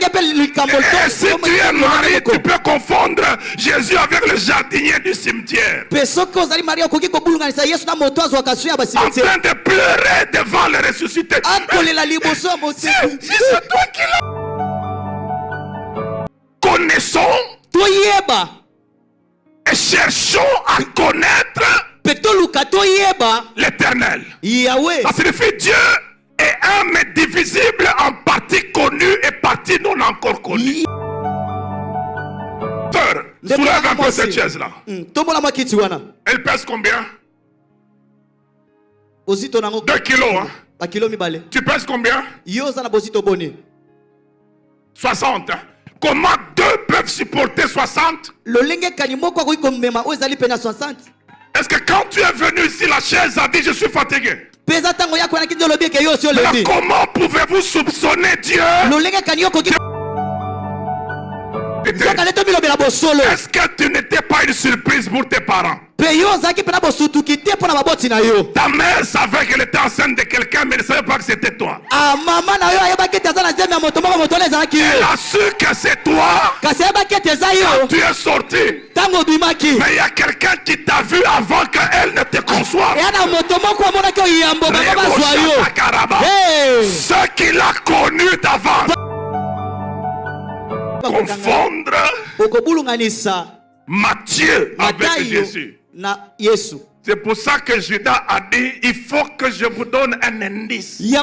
Et si tu es marié, tu peux confondre Jésus avec le jardinier du cimetière. En train de pleurer devant le ressuscité. Si c'est toi qui l'as. Connaissons et cherchons à connaître l'Éternel. Ça signifie Dieu est un mais divisible en partie connue et partie non encore connue. Soulève un peu cette chaise là. Elle pèse combien? 2 kilos, hein? Tu pèses combien? 60. Hein? Comment 2 peuvent supporter 60? Est-ce que quand tu es venu ici, la chaise a dit je suis fatigué? Mais comment pouvez-vous soupçonner Dieu? Est-ce que tu n'étais pas une surprise pour tes parents? Ta mère savait qu'elle était enceinte de quelqu'un, mais elle ne savait pas que c'était toi. Elle a su que c'est toi quand tu es sorti. Mais il y a quelqu'un qui t'a vu avant qu'elle ne te conçoive. Ce qu'il a connu d'avant. Confondre Matthieu avec Jésus. C'est pour ça que Judas a dit il faut que je vous donne un indice. Il est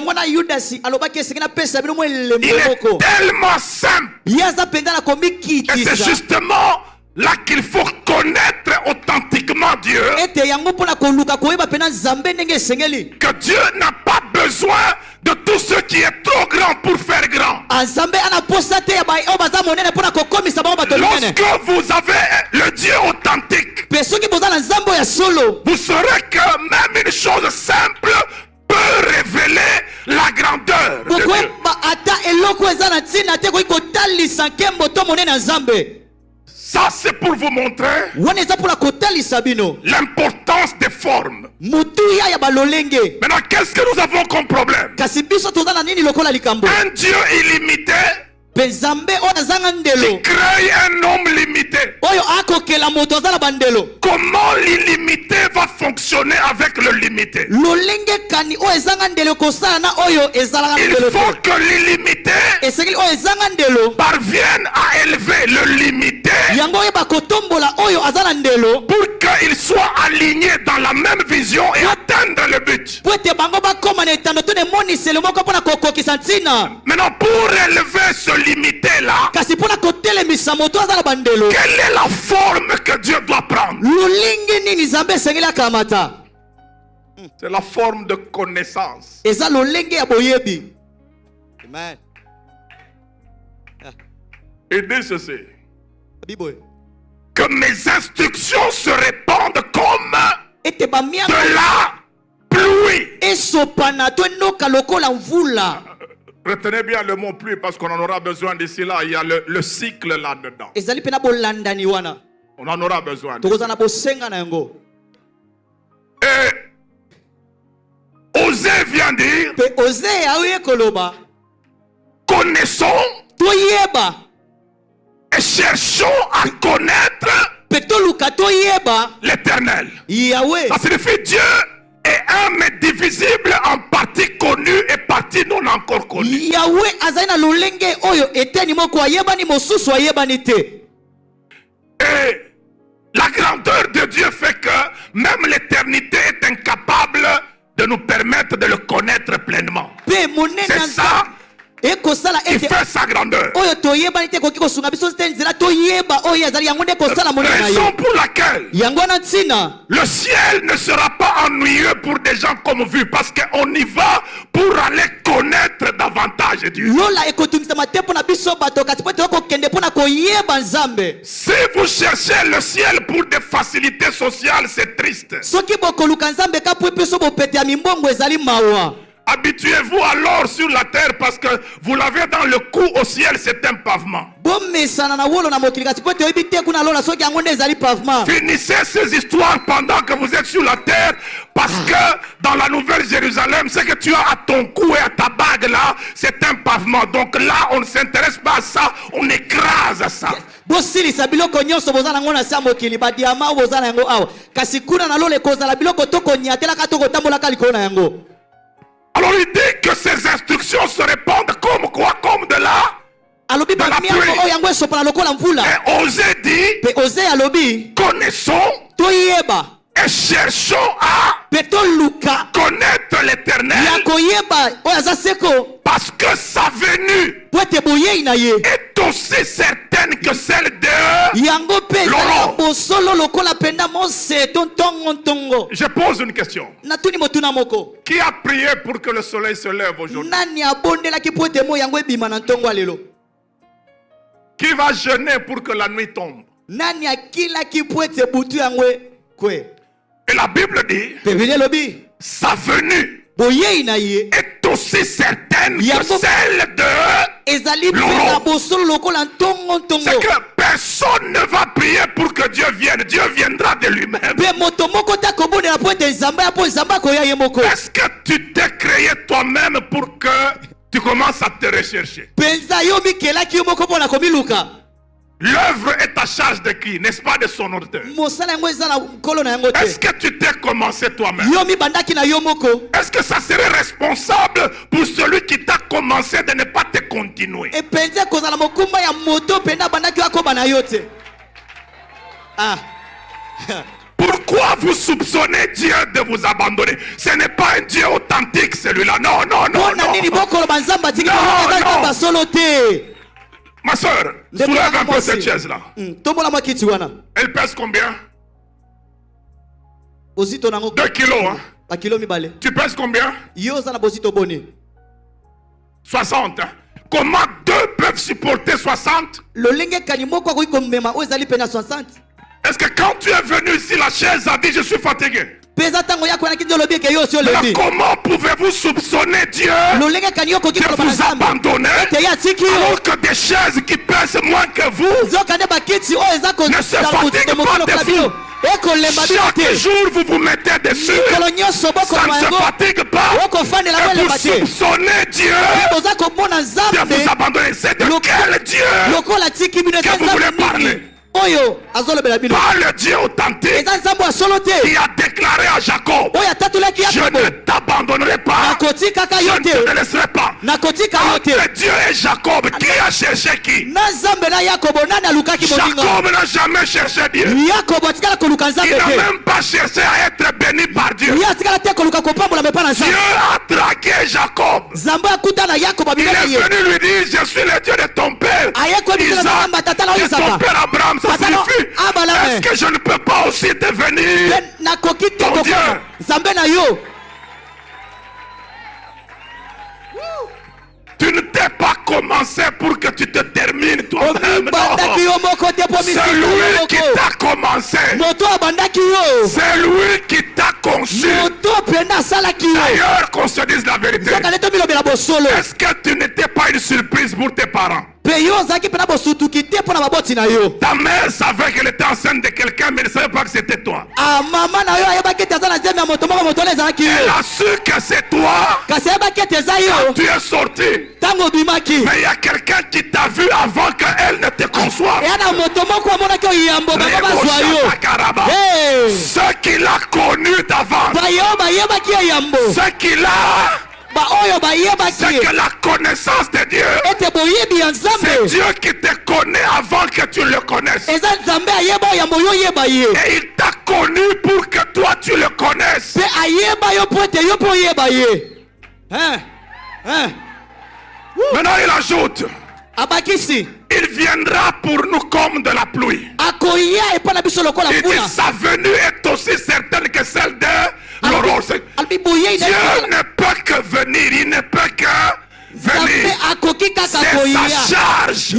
tellement simple. Et c'est justement là qu'il faut connaître authentiquement Dieu. Que Dieu n'a pas besoin de tout ce qui est trop grand pour faire grand. Lorsque vous avez le Dieu authentique, vous saurez que même une chose simple peut révéler la grandeur de Dieu. Ça, c'est pour vous montrer l'importance des formes. Maintenant, qu'est-ce que nous avons comme problème? Un Dieu illimité qui crée un homme limité. Comment l'illimité va fonctionner avec le limité? Il faut que l'illimité parvienne à élever le limité pour qu'il soit aligné dans la même vision et atteindre le but. Maintenant, pour élever ce limité là, quelle est la forme que Dieu doit prendre? C'est la forme de connaissance. Amen. Il dit ceci: que mes instructions se répandent comme de la pluie. Retenez bien le mot pluie parce qu'on en aura besoin d'ici là. Il y a le cycle là-dedans. On en aura besoin. Et Osée vient dire: connaissons et cherchons à connaître l'Éternel. Ça signifie Dieu est un mais divisible en partie connue et partie non encore connue. Et la grandeur de Dieu fait que même l'éternité est incapable de nous permettre de le connaître pleinement. C'est ça qui fait sa grandeur. Raison pour laquelle le ciel ne sera pas ennuyeux pour des gens comme vous, parce qu'on y va pour aller connaître davantage Dieu. Si vous cherchez le ciel pour des facilités sociales, c'est triste. Habituez-vous alors sur la terre parce que vous l'avez dans le cou, au ciel c'est un pavement. Finissez ces histoires pendant que vous êtes sur la terre, parce que dans la Nouvelle Jérusalem, ce que tu as à ton cou et à ta bague là, c'est un pavement. Donc là, on ne s'intéresse pas à ça, on écrase ça. Alors il dit que ces instructions se répandent comme quoi? Comme de là. Et Osée dit, connaissons et cherchons à connaître l'Éternel, parce que sa venue est aussi certaine que celle de Laurent. Je pose une question. Qui a prié pour que le soleil se lève aujourd'hui? Qui va jeûner pour que la nuit tombe? Et la Bible dit, sa venue est aussi certaine que celle de Laurent. C'est que personne ne va prier pour que Dieu vienne. Dieu viendra de lui-même. Est-ce que tu t'es créé toi-même pour que tu commences à te rechercher? L'œuvre est à charge de qui? N'est-ce pas de son auteur? Est-ce que tu t'es commencé toi-même? Est-ce que ça serait responsable pour celui qui t'a commencé de ne pas te continuer? Pourquoi vous soupçonnez Dieu de vous abandonner? Ce n'est pas un Dieu authentique celui-là. Non, non, non, non. Ma soeur, soulève un peu cette chaise-là. Elle pèse combien? 2 kilos, hein? Tu pèses combien? 60. Hein? Comment 2 peuvent supporter 60? Est-ce que quand tu es venu ici, la chaise a dit je suis fatigué? Mais comment pouvez-vous soupçonner Dieu de vous abandonner alors que des chaises qui pèsent moins que vous ne se fatiguent pas de vous? Chaque jour vous vous mettez dessus, ça ne se fatigue pas, et vous soupçonnez Dieu de vous abandonner. C'est de quel Dieu que vous voulez parler? Par le Dieu authentique qui a déclaré à Jacob, je ne t'abandonnerai pas, je ne te laisserai pas. Entre Dieu et Jacob, qui a cherché qui? Jacob n'a jamais cherché Dieu. Il n'a même pas cherché à être béni par Dieu. Dieu a traqué Jacob. Il est venu lui dire, je suis le Dieu de ton père Isaac, de ton père Abraham. Ça signifie, est-ce que je ne peux pas aussi devenir ton Dieu? Tu ne t'es pas commencé pour que tu te termines toi-même. C'est lui qui t'a commencé. C'est lui qui t'a conçu. D'ailleurs, qu'on se dise la vérité, est-ce que tu n'étais pas une surprise pour tes parents? Ta mère savait qu'elle était enceinte de quelqu'un, mais elle ne savait pas que c'était toi. Elle a su que c'est toi quand tu es sorti. Mais il y a quelqu'un qui t'a vu avant qu'elle ne te conçoive. Ce qu'il a connu d'avant, ce qu'il a, c'est que la connaissance de Dieu, c'est Dieu qui te connaît avant que tu le connaisses. Et il t'a connu pour que toi tu le connaisses. Maintenant il ajoute, il viendra pour nous comme de la pluie. Il dit sa venue est aussi certaine que celle de l'aurore. Dieu ne peut que venir, il ne peut que venir. C'est sa charge de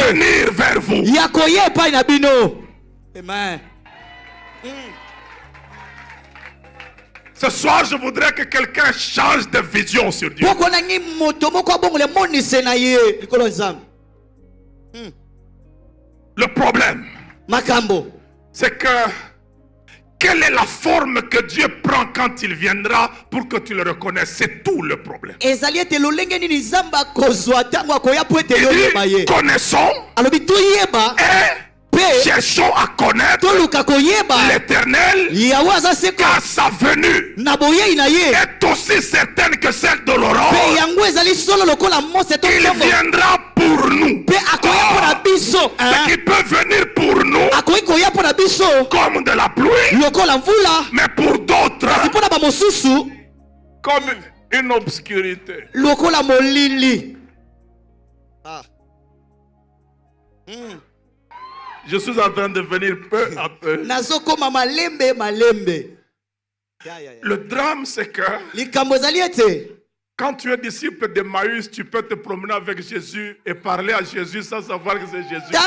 venir vers vous. Amen. Ce soir, je voudrais que quelqu'un change de vision sur Dieu. Le problème, c'est que quelle est la forme que Dieu prend quand il viendra pour que tu le reconnaisses? C'est tout le problème. Il dit, connaissons et cherchons à connaître l'Éternel, car sa venue est aussi certaine que celle de l'aurore. Il viendra pour nous. Ce qui peut venir pour nous comme de la pluie, mais pour d'autres comme une obscurité. Je suis en train de venir peu à peu. Le drame, c'est que quand tu es disciple d'Emmaüs, tu peux te promener avec Jésus et parler à Jésus sans savoir que c'est Jésus. Et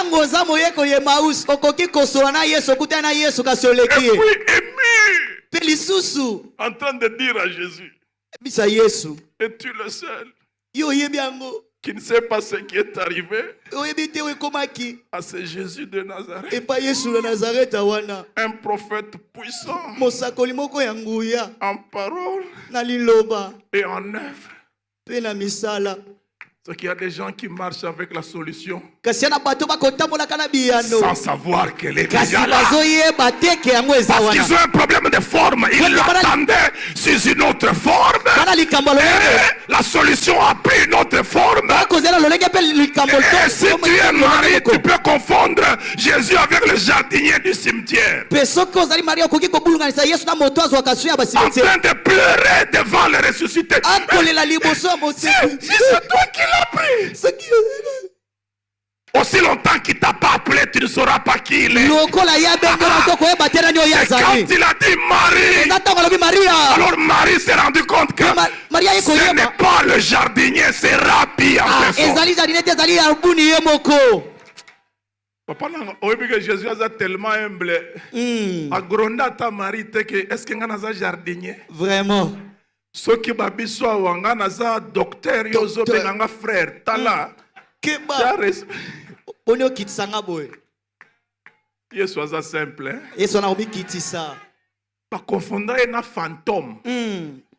puis ému, en train de dire à Jésus, es-tu le seul qui ne sait pas ce qui est arrivé à ce Jésus de Nazareth? Un prophète puissant en parole et en œuvre. C'est qu'il y a des gens qui marchent avec la solution sans savoir qu'elle est déjà là. Parce qu'ils ont un problème de forme. Ils l'attendaient sous une autre forme. Et la solution a pris une autre forme. Et si tu es marié, tu peux confondre Jésus avec le jardinier du cimetière. En train de pleurer devant le ressuscité. Si c'est toi qui l'as pris. Aussi longtemps qu'il t'a pas appelé, tu ne sauras pas qui il est. C'est quand il a dit Marie. Alors Marie s'est rendu compte que ce n'est pas le jardinier, c'est Rabbi en personne. Papa, Jésus a tellement humble. Agronda ta Marie, est-ce que tu es jardinier? Vraiment. Ce qui m'a dit, c'est un docteur, un frère. Tala. Yesu aza simple. Yesu na obi kitisa. Pas confondre un fantôme.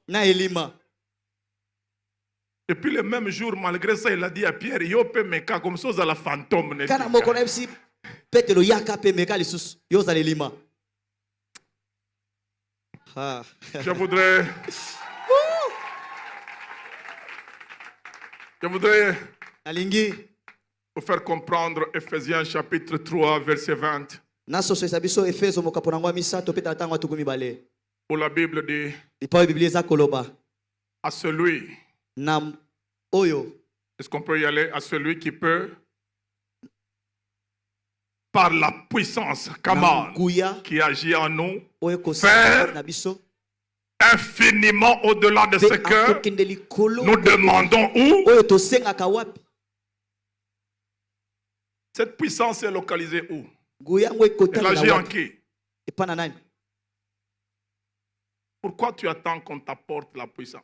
Na elima. Et puis le même jour, malgré ça, il a dit à Pierre, yo pe meka comme ça à la fantôme. Kana moko na bisi Petelo yaka pe meka lisusu yo za elima. Je voudrais vous faire comprendre Ephésiens chapitre 3 verset 20. Où la Bible dit à celui, est-ce qu'on peut y aller, à celui qui peut par la puissance qui agit en nous faire infiniment au-delà de ce que nous demandons où. Cette puissance est localisée où? Elle agit en qui? Pourquoi tu attends qu'on t'apporte la puissance?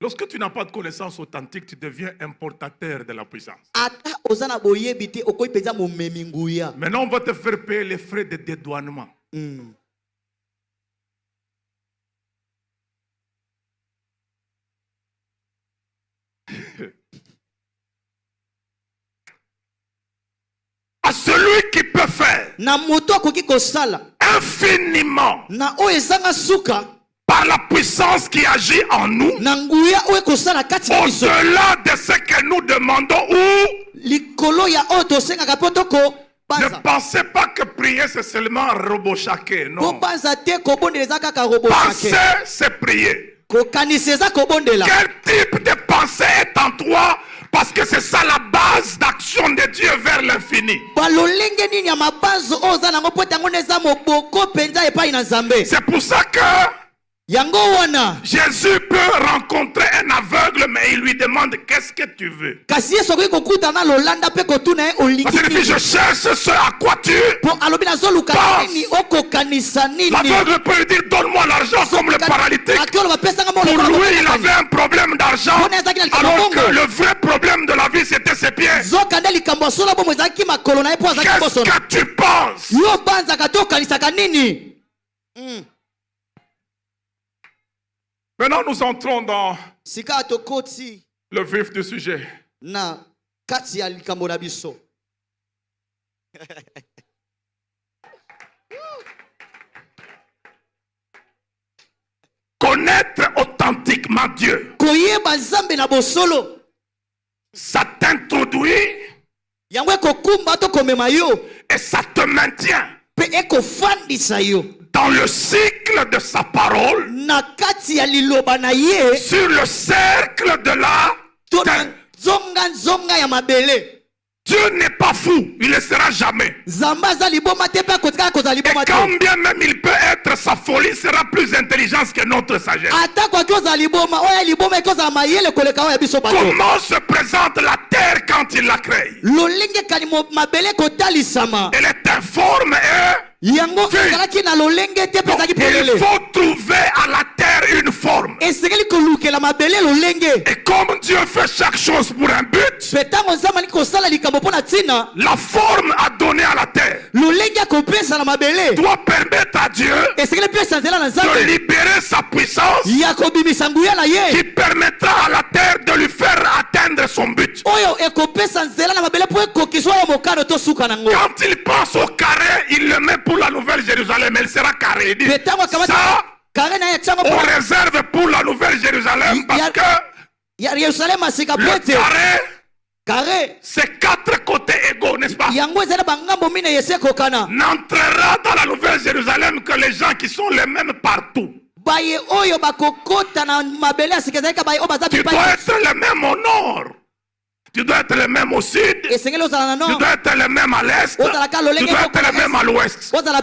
Lorsque tu n'as pas de connaissance authentique, tu deviens importateur de la puissance. Maintenant, on va te faire payer les frais de dédouanement. À celui qui peut faire infiniment par la puissance qui agit en nous, au-delà de ce que nous demandons ne pensez pas que prier c'est seulement robochaker. Non. Penser c'est prier. Quel type de pensée est en toi? Parce que c'est ça la base d'action de Dieu vers l'infini. C'est pour ça que Jésus peut rencontrer un aveugle, mais il lui demande qu'est-ce que tu veux. Parce que je cherche ce à quoi tu penses. L'aveugle peut lui dire donne-moi l'argent comme le paralytique. Pour lui, il avait un problème Alors que le vrai problème de la vie, c'était ses pieds. Qu'est-ce que tu penses? Maintenant, nous entrons dans le vif du sujet. Connaître authentiquement Dieu, ça t'introduit et ça te maintient dans le cycle de sa parole, sur le cercle de la terre. Dieu n'est pas fou, il ne sera jamais. Et quand bien même il peut être, sa folie sera plus intelligente que notre sagesse. Comment se présente la terre quand il la crée? Elle est informe et il faut trouver à la terre une forme. Et comme Dieu fait chaque chose pour un but, la forme à donner à la terre doit permettre à Dieu de libérer sa puissance qui permettra à la terre de lui faire atteindre son but. Quand il pense au carré, il le met pour la Nouvelle Jérusalem. Elle sera carrée. Il dit, ça, on réserve pour la Nouvelle Jérusalem parce que le carré, c'est 4 côtés égaux, n'est-ce pas? N'entrera dans la Nouvelle Jérusalem que les gens qui sont les mêmes partout. Tu dois être le même au nord. Tu dois être le même au sud. Tu dois être le même à l'est. Tu dois être le même à l'ouest. C'est la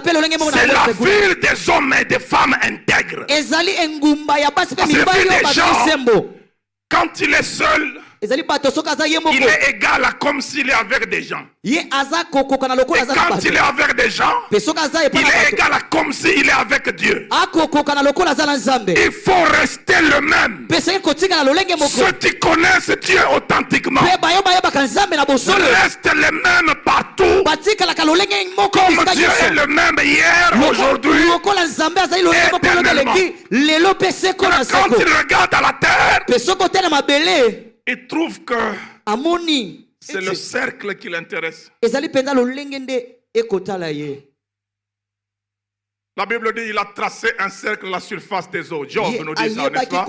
ville des hommes et des femmes intègres. C'est la ville des gens. Quand il est seul, il est égal à comme s'il est avec des gens. Et quand il est avec des gens, il est égal à comme s'il est avec Dieu. Il faut rester le même. Ceux qui connaissent Dieu authentiquement restent les mêmes partout. Comme Dieu est le même hier, aujourd'hui et éternellement. Quand il regarde à la terre, il trouve que c'est le cercle qui l'intéresse. La Bible dit qu'il a tracé un cercle à la surface des eaux. Job nous dit ça, n'est-ce pas?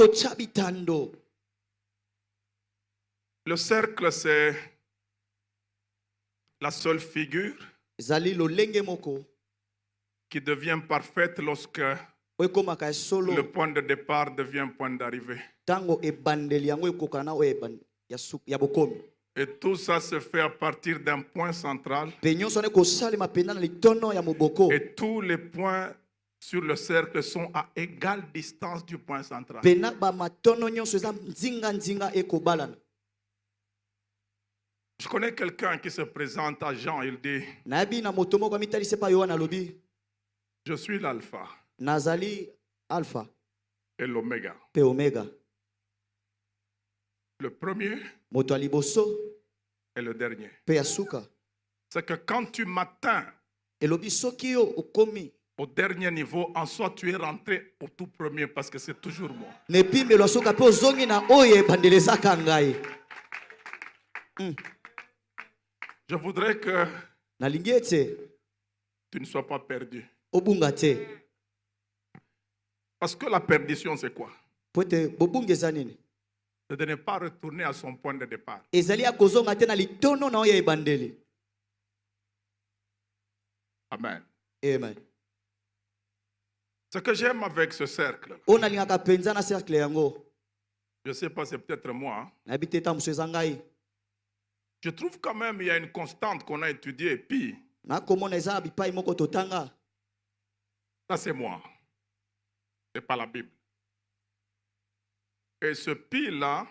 Le cercle, c'est la seule figure qui devient parfaite lorsque le point de départ devient point d'arrivée. Et tout ça se fait à partir d'un point central. Et tous les points sur le cercle sont à égale distance du point central. Je connais quelqu'un qui se présente à Jean, il dit, je suis l'alpha et l'oméga. Le premier et le dernier. C'est que quand tu m'atteins au dernier niveau, en soi tu es rentré au tout premier parce que c'est toujours moi. Je voudrais que tu ne sois pas perdu. Parce que la perdition, c'est quoi? C'est de ne pas retourner à son point de départ. Amen. Amen. Ce que j'aime avec ce cercle, je ne sais pas, c'est peut-être moi. Je trouve quand même qu'il y a une constante qu'on a étudiée. Pi. Ça, c'est moi. Ce n'est pas la Bible. Et ce pi-là,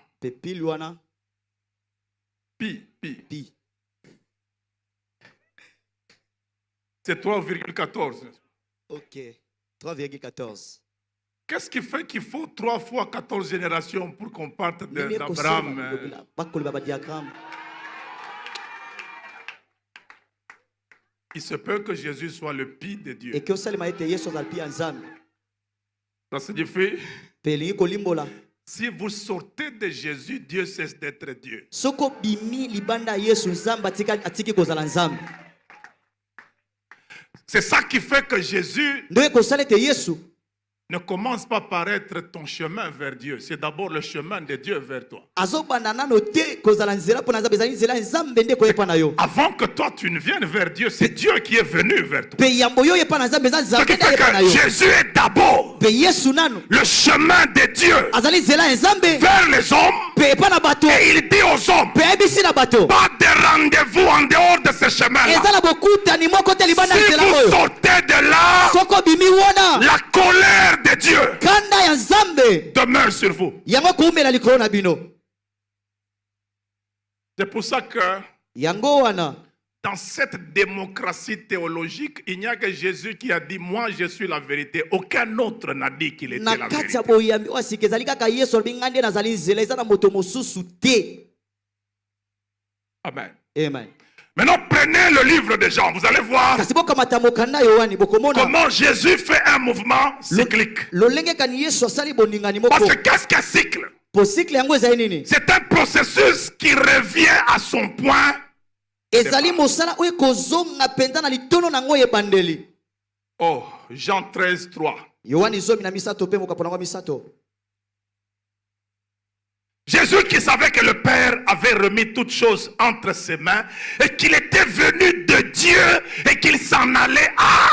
pi. C'est 3,14. Ok. 3,14. Qu'est-ce qui fait qu'il faut 3 fois 14 générations pour qu'on parte d'Abraham? Il se peut que Jésus soit le pire de Dieu. Ça signifie, si vous sortez de Jésus, Dieu cesse d'être Dieu. C'est ça qui fait que Jésus ne commence pas par être ton chemin vers Dieu. C'est d'abord le chemin de Dieu vers toi. Avant que toi tu ne viennes vers Dieu, c'est Dieu qui est venu vers toi. Ce qui fait que Jésus est d'abord le chemin de Dieu vers les hommes. Et il dit aux hommes, pas de rendez-vous en dehors de ce chemin-là. Si vous sortez de là, la colère de Dieu demeure sur vous. C'est pour ça que dans cette démocratie théologique, il n'y a que Jésus qui a dit, moi je suis la vérité. Aucun autre n'a dit qu'il était la vérité. Amen. Amen. Maintenant, prenez le livre de Jean. Vous allez voir comment Jésus fait un mouvement cyclique. Parce que qu'est-ce qu'un cycle? C'est un processus qui revient à son point. Oh, Jean 13, 3. Jésus qui savait que le Père avait remis toutes choses entre ses mains et qu'il était venu de Dieu et qu'il s'en allait à...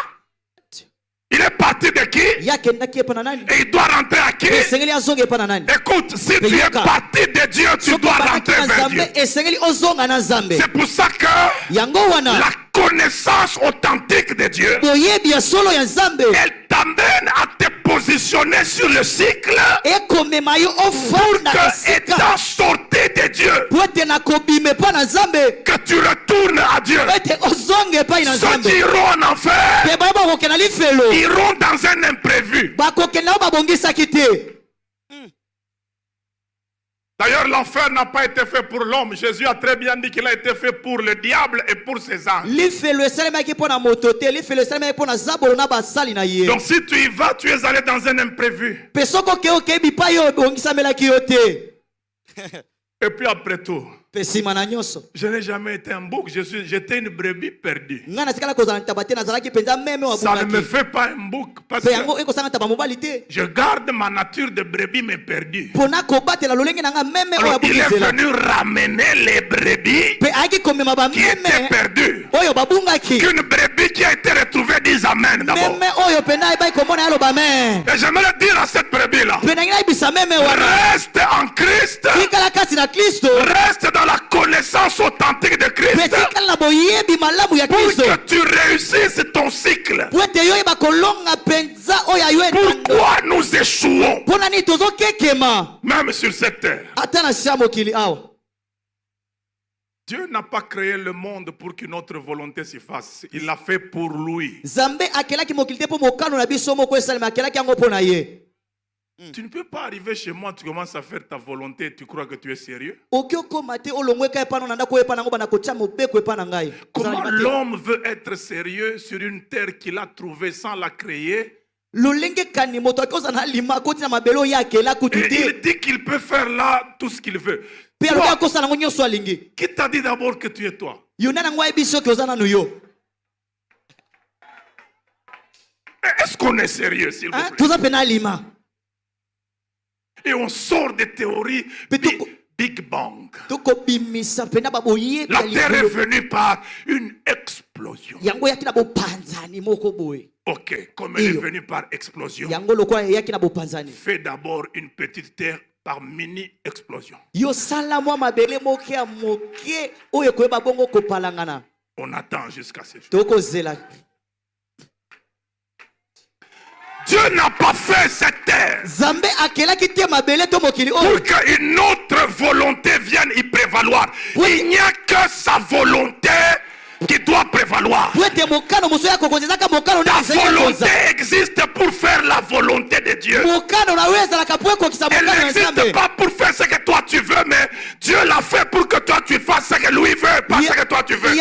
Il est parti de qui? Et il doit rentrer à qui? Écoute, si tu es parti de Dieu, tu dois rentrer vers Dieu. C'est pour ça que la connaissance authentique de Dieu, elle t'amène à te positionner sur le cycle pour que, étant sorti de Dieu, que tu retournes à Dieu. Ceux qui iront en enfer iront dans un imprévu. D'ailleurs, l'enfer n'a pas été fait pour l'homme. Jésus a très bien dit qu'il a été fait pour le diable et pour ses anges. Donc si tu y vas, tu es allé dans un imprévu. Et puis après tout, je n'ai jamais été un bouc, j'étais une brebis perdue. Ça ne me fait pas un bouc parce que je garde ma nature de brebis mais perdue. Alors il est venu ramener les brebis qui étaient perdues. Qu'une brebis qui a été retrouvée dise Amen d'abord. Et j'aimerais dire à cette brebis-là, reste en Christ, reste dans la connaissance authentique de Christ pour que tu réussisses ton cycle. Pourquoi nous échouons même sur cette terre? Dieu n'a pas créé le monde pour qu'une autre volonté s'y fasse. Il l'a fait pour lui. Tu ne peux pas arriver chez moi, tu commences à faire ta volonté, tu crois que tu es sérieux? Comment l'homme veut être sérieux sur une terre qu'il a trouvée sans la créer? Et il dit qu'il peut faire là tout ce qu'il veut. Toi, qui t'a dit d'abord que tu es toi? Est-ce qu'on est sérieux, s'il vous plaît? Et on sort des théories Big Bang. La Terre est venue par une explosion. Ok, comme elle est venue par explosion, fais d'abord une petite Terre par mini-explosion. On attend jusqu'à ce jour. Dieu n'a pas fait cette terre pour qu'une autre volonté vienne y prévaloir. Il n'y a que sa volonté qui doit prévaloir. Ta volonté existe pour faire la volonté de Dieu. Elle n'existe pas pour faire ce que toi tu veux, mais Dieu l'a fait pour que toi tu fasses ce que lui veut, pas ce que toi tu veux.